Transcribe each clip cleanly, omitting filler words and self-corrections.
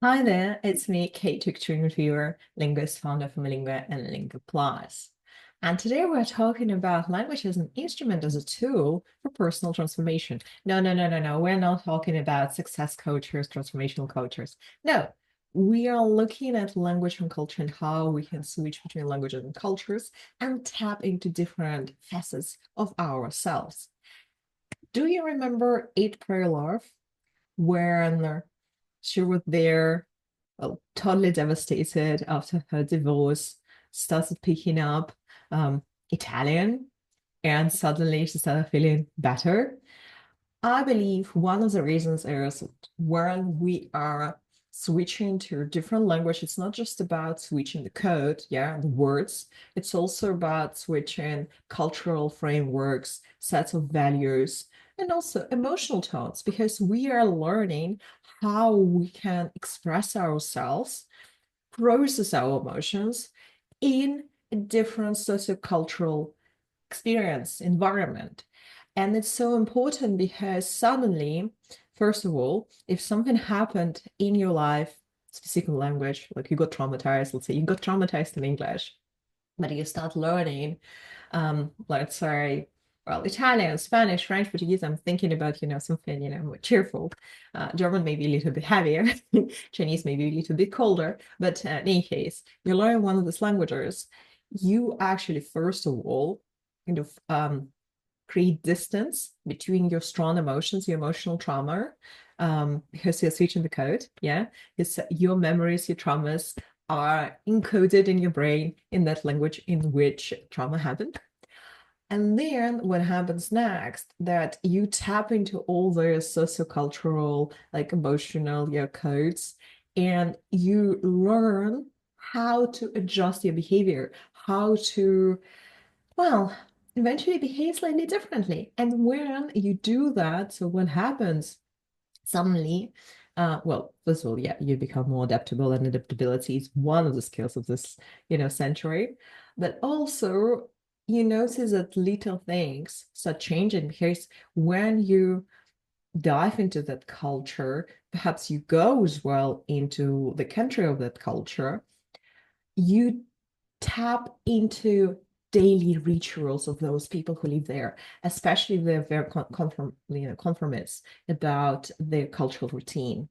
Hi there, it's me, Kate Tuctrin reviewer, linguist, founder of Lingua and Lingua Plus. And today we're talking about language as an instrument, as a tool for personal transformation. No. We're not talking about success cultures, transformational cultures. No, we are looking at language and culture and how we can switch between languages and cultures and tap into different facets of ourselves. Do you remember April Love, when she was there, well, totally devastated after her divorce, started picking up Italian, and suddenly she started feeling better? I believe one of the reasons is when we are switching to a different language, it's not just about switching the code, yeah, the words. It's also about switching cultural frameworks, sets of values, and also emotional tones, because we are learning how we can express ourselves, process our emotions in a different sociocultural experience, environment. And it's so important because suddenly, first of all, if something happened in your life, specific language, like you got traumatized, let's say you got traumatized in English, but you start learning, let's say, well, Italian, Spanish, French, Portuguese, I'm thinking about, something, more cheerful. German maybe a little bit heavier, Chinese maybe a little bit colder, but in any case, you learn one of these languages, you actually, first of all, kind of create distance between your strong emotions, your emotional trauma, because you're switching the code. Yeah, your memories, your traumas are encoded in your brain in that language in which trauma happened. And then what happens next, that you tap into all those sociocultural, like emotional, codes, and you learn how to adjust your behavior, how to, well, eventually behave slightly differently. And when you do that, so what happens suddenly? Well, first of all, yeah, you become more adaptable, and adaptability is one of the skills of this, century. But also, you notice that little things start changing, because when you dive into that culture, perhaps you go as well into the country of that culture, you tap into daily rituals of those people who live there, especially if they're very conformists about their cultural routine.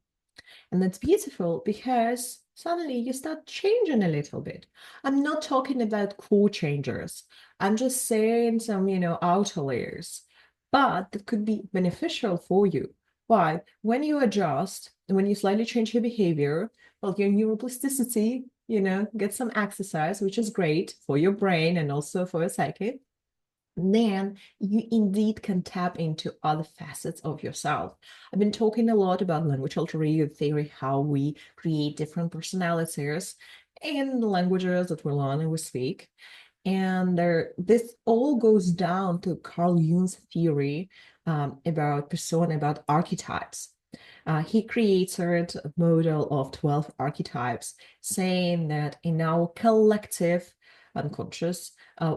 And that's beautiful because suddenly you start changing a little bit. I'm not talking about core changers. I'm just saying some, outer layers, but that could be beneficial for you. Why? When you adjust, when you slightly change your behavior, well, your neuroplasticity, get some exercise, which is great for your brain and also for your psyche, then you indeed can tap into other facets of yourself. I've been talking a lot about language alter ego theory, how we create different personalities in the languages that we learn and we speak. And this all goes down to Carl Jung's theory about persona, about archetypes. He creates a model of 12 archetypes, saying that in our collective unconscious,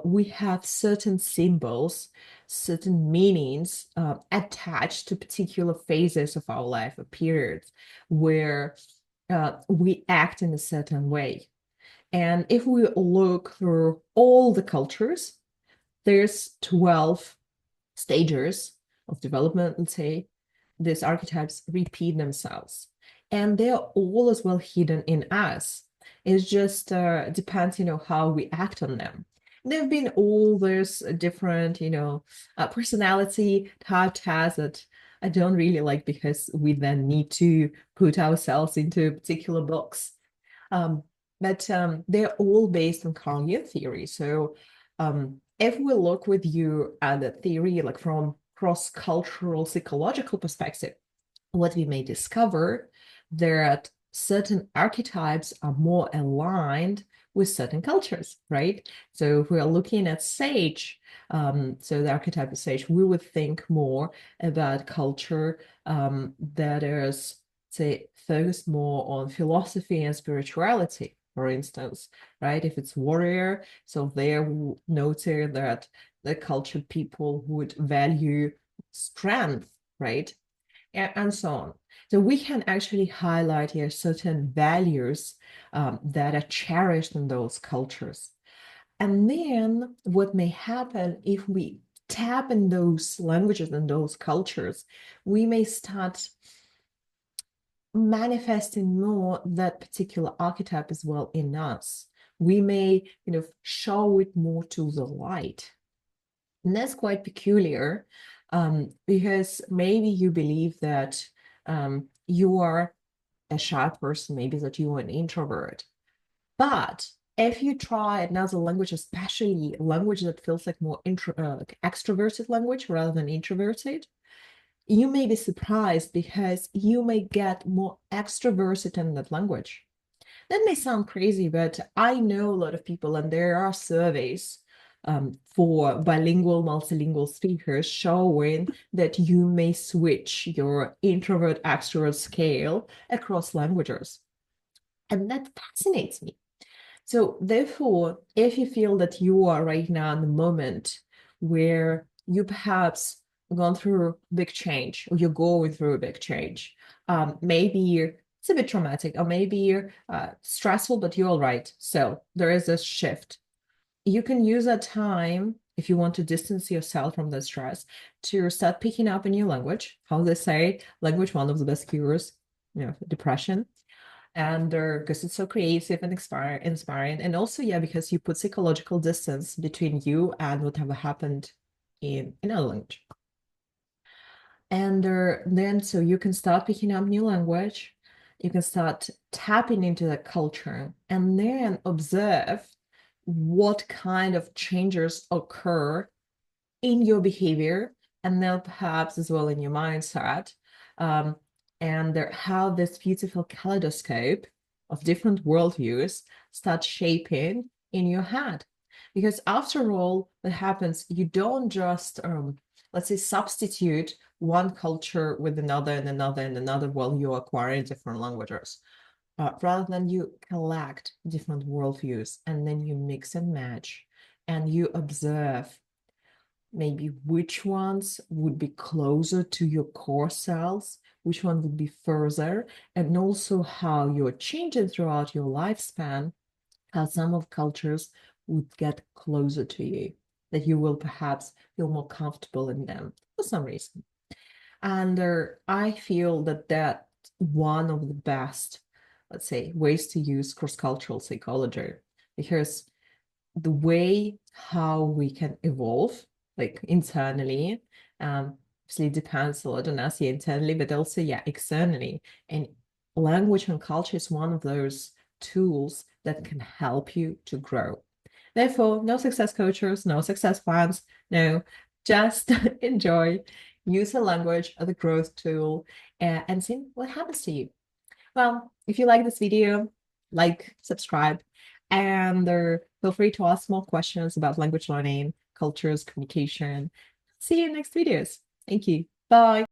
we have certain symbols, certain meanings attached to particular phases of our life or periods where we act in a certain way. And if we look through all the cultures, there's 12 stages of development, let's say. These archetypes repeat themselves, and they're all as well hidden in us. It just depends, how we act on them. There have been all those different, personality type tests that I don't really like, because we then need to put ourselves into a particular box. Um, but they're all based on Carl Jung theory. So if we look with you at the theory, like from cross-cultural psychological perspective, what we may discover that certain archetypes are more aligned with certain cultures, right? So if we are looking at sage, so the archetype of sage, we would think more about culture that is, say, focused more on philosophy and spirituality, for instance, right? If it's warrior, so there we noted that the cultured people would value strength, right? and so on. So we can actually highlight here certain values that are cherished in those cultures. And then what may happen if we tap in those languages and those cultures, we may start manifesting more that particular archetype as well in us. We may, show it more to the light. And that's quite peculiar, because maybe you believe that you are a shy person, maybe that you are an introvert. But if you try another language, especially a language that feels like more extroverted language rather than introverted, you may be surprised because you may get more extroverted in that language. That may sound crazy, but I know a lot of people, and there are surveys for bilingual, multilingual speakers showing that you may switch your introvert extrovert scale across languages. And that fascinates me. So, therefore, if you feel that you are right now in the moment where you perhaps gone through a big change, or you're going through a big change, maybe it's a bit traumatic, or maybe you're stressful, but you're all right. So there is a shift. You can use that time if you want to distance yourself from the stress to start picking up a new language. How they say, language, one of the best cures, depression. And because it's so creative and inspiring, and also, yeah, because you put psychological distance between you and whatever happened in a language. And then so you can start picking up new language, you can start tapping into the culture, and then observe what kind of changes occur in your behavior, and then perhaps as well in your mindset, and how this beautiful kaleidoscope of different worldviews starts shaping in your head. Because after all, what happens, you don't just, let's say, substitute one culture with another and another and another while you're acquiring different languages. Rather than you collect different worldviews and then you mix and match and you observe maybe which ones would be closer to your core selves, which one would be further, and also how you're changing throughout your lifespan, how some of cultures would get closer to you, that you will perhaps feel more comfortable in them for some reason. And I feel that that's one of the best, let's say, ways to use cross-cultural psychology, because the way how we can evolve, like internally, obviously depends a lot on us, yeah, internally, but also, yeah, externally. And language and culture is one of those tools that can help you to grow. Therefore, no success coaches, no success plans, no, just enjoy, use a language as a growth tool, and see what happens to you. Well, if you like this video, like, subscribe, and feel free to ask more questions about language learning, cultures, communication. See you in next videos. Thank you. Bye.